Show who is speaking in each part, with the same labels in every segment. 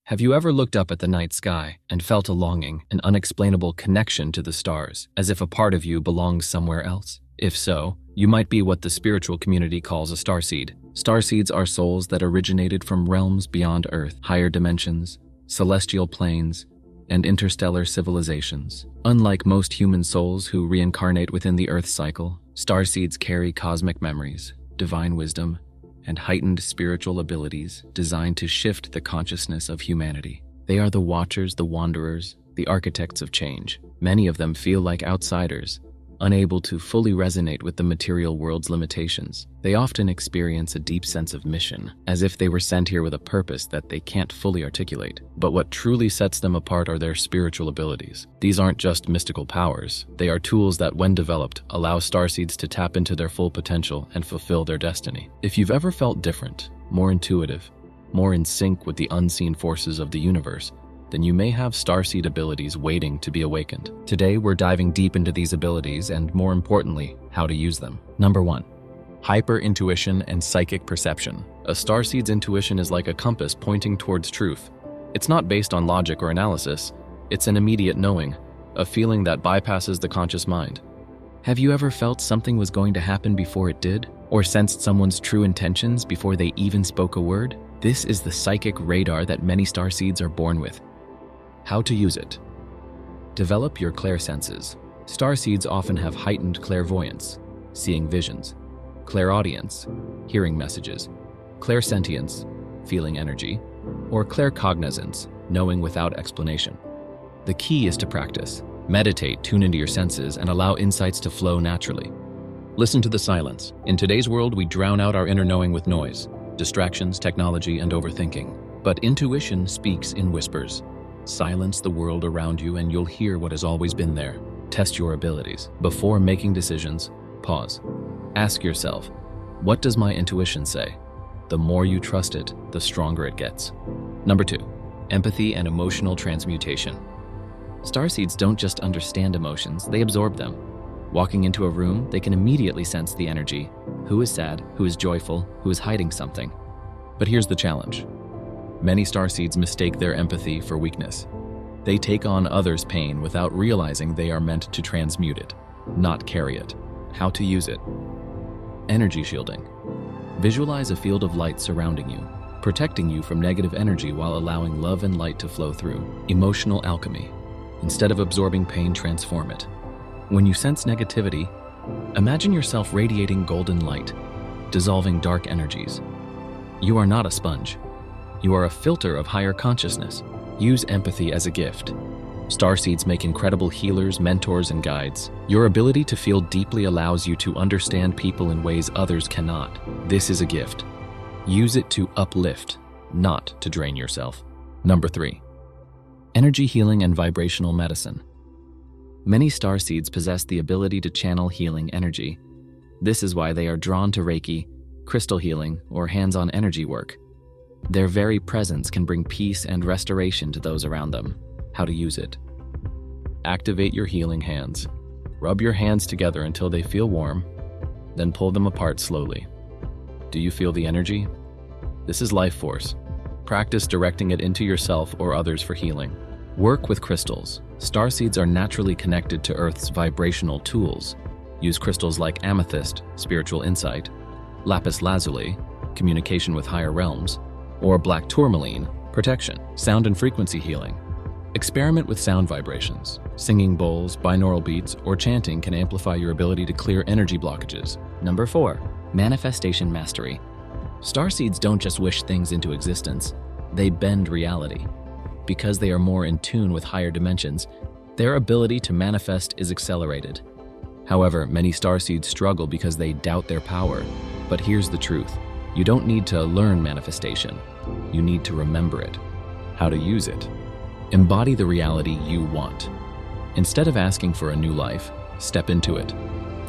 Speaker 1: Have you ever looked up at the night sky and felt a longing, an unexplainable connection to the stars, as if a part of you belongs somewhere else? If so, you might be what the spiritual community calls a starseed. Starseeds are souls that originated from realms beyond Earth, higher dimensions, celestial planes, and interstellar civilizations. Unlike most human souls who reincarnate within the Earth cycle, starseeds carry cosmic memories, divine wisdom, and heightened spiritual abilities designed to shift the consciousness of humanity. They are the watchers, the wanderers, the architects of change. Many of them feel like outsiders, unable to fully resonate with the material world's limitations. They often experience a deep sense of mission, as if they were sent here with a purpose that they can't fully articulate. But what truly sets them apart are their spiritual abilities. These aren't just mystical powers. They are tools that, when developed, allow starseeds to tap into their full potential and fulfill their destiny. If you've ever felt different, more intuitive, more in sync with the unseen forces of the universe, then you may have starseed abilities waiting to be awakened. Today, we're diving deep into these abilities and, more importantly, how to use them. Number 1. Hyper-intuition and psychic perception. A starseed's intuition is like a compass pointing towards truth. It's not based on logic or analysis. It's an immediate knowing, a feeling that bypasses the conscious mind. Have you ever felt something was going to happen before it did? Or sensed someone's true intentions before they even spoke a word? This is the psychic radar that many starseeds are born with. How to use it. Develop your clairsenses. Starseeds often have heightened clairvoyance, seeing visions, clairaudience, hearing messages, clairsentience, feeling energy, or claircognizance, knowing without explanation. The key is to practice. Meditate, tune into your senses, and allow insights to flow naturally. Listen to the silence. In today's world, we drown out our inner knowing with noise, distractions, technology, and overthinking. But intuition speaks in whispers. Silence the world around you and you'll hear what has always been there. Test your abilities. Before making decisions, pause. Ask yourself, what does my intuition say? The more you trust it, the stronger it gets. Number 2, empathy and emotional transmutation. Starseeds don't just understand emotions, they absorb them. Walking into a room, they can immediately sense the energy. Who is sad, who is joyful, who is hiding something. But here's the challenge. Many starseeds mistake their empathy for weakness. They take on others' pain without realizing they are meant to transmute it, not carry it. How to use it. Energy shielding. Visualize a field of light surrounding you, protecting you from negative energy while allowing love and light to flow through. Emotional alchemy. Instead of absorbing pain, transform it. When you sense negativity, imagine yourself radiating golden light, dissolving dark energies. You are not a sponge. You are a filter of higher consciousness. Use empathy as a gift. Starseeds make incredible healers, mentors, and guides. Your ability to feel deeply allows you to understand people in ways others cannot. This is a gift. Use it to uplift, not to drain yourself. Number 3. Energy healing and vibrational medicine. Many starseeds possess the ability to channel healing energy. This is why they are drawn to Reiki, crystal healing, or hands-on energy work. Their very presence can bring peace and restoration to those around them. How to use it. Activate your healing hands. Rub your hands together until they feel warm, then pull them apart slowly. Do you feel the energy? This is life force. Practice directing it into yourself or others for healing. Work with crystals. Starseeds are naturally connected to Earth's vibrational tools. Use crystals like amethyst, spiritual insight, lapis lazuli, communication with higher realms, or black tourmaline, protection, sound and frequency healing. Experiment with sound vibrations. Singing bowls, binaural beats, or chanting can amplify your ability to clear energy blockages. Number 4, manifestation mastery. Starseeds don't just wish things into existence, they bend reality. Because they are more in tune with higher dimensions, their ability to manifest is accelerated. However, many starseeds struggle because they doubt their power. But here's the truth. You don't need to learn manifestation. You need to remember it. How to use it. Embody the reality you want. Instead of asking for a new life, step into it.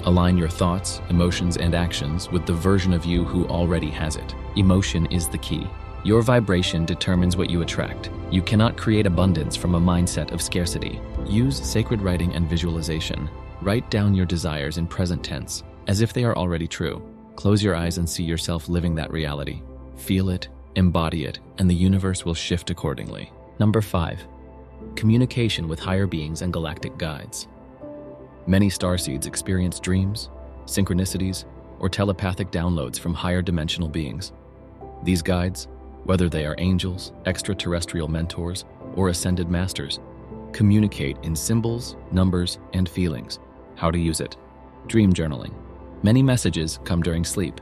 Speaker 1: Align your thoughts, emotions, and actions with the version of you who already has it. Emotion is the key. Your vibration determines what you attract. You cannot create abundance from a mindset of scarcity. Use sacred writing and visualization. Write down your desires in present tense, as if they are already true. Close your eyes and see yourself living that reality. Feel it, embody it, and the universe will shift accordingly. Number 5. Communication with higher beings and galactic guides. Many starseeds experience dreams, synchronicities, or telepathic downloads from higher dimensional beings. These guides, whether they are angels, extraterrestrial mentors, or ascended masters, communicate in symbols, numbers, and feelings. How to use it. Dream journaling. Many messages come during sleep.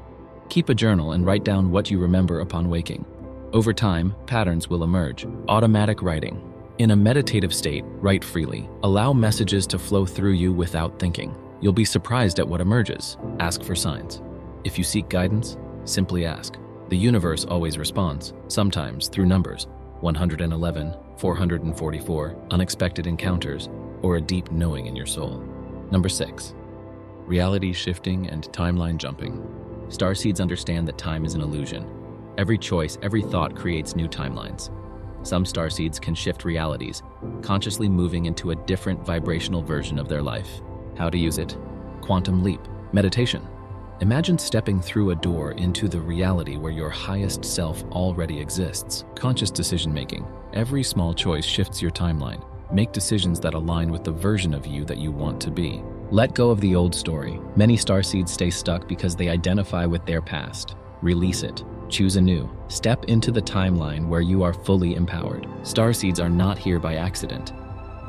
Speaker 1: Keep a journal and write down what you remember upon waking. Over time, patterns will emerge. Automatic writing. In a meditative state, write freely. Allow messages to flow through you without thinking. You'll be surprised at what emerges. Ask for signs. If you seek guidance, simply ask. The universe always responds, sometimes through numbers, 111, 444, unexpected encounters, or a deep knowing in your soul. Number 6. Reality shifting and timeline jumping. Starseeds understand that time is an illusion. Every choice, every thought creates new timelines. Some starseeds can shift realities, consciously moving into a different vibrational version of their life. How to use it. Quantum leap. Meditation. Imagine stepping through a door into the reality where your highest self already exists. Conscious decision-making. Every small choice shifts your timeline. Make decisions that align with the version of you that you want to be. Let go of the old story. Many starseeds stay stuck because they identify with their past. Release it. Choose anew. Step into the timeline where you are fully empowered. Starseeds are not here by accident.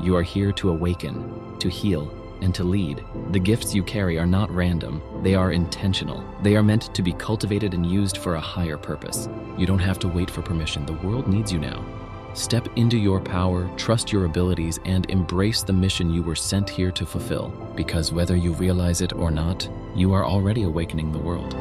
Speaker 1: You are here to awaken, to heal, and to lead. The gifts you carry are not random, they are intentional. They are meant to be cultivated and used for a higher purpose. You don't have to wait for permission, the world needs you now. Step into your power, trust your abilities, and embrace the mission you were sent here to fulfill. Because whether you realize it or not, you are already awakening the world.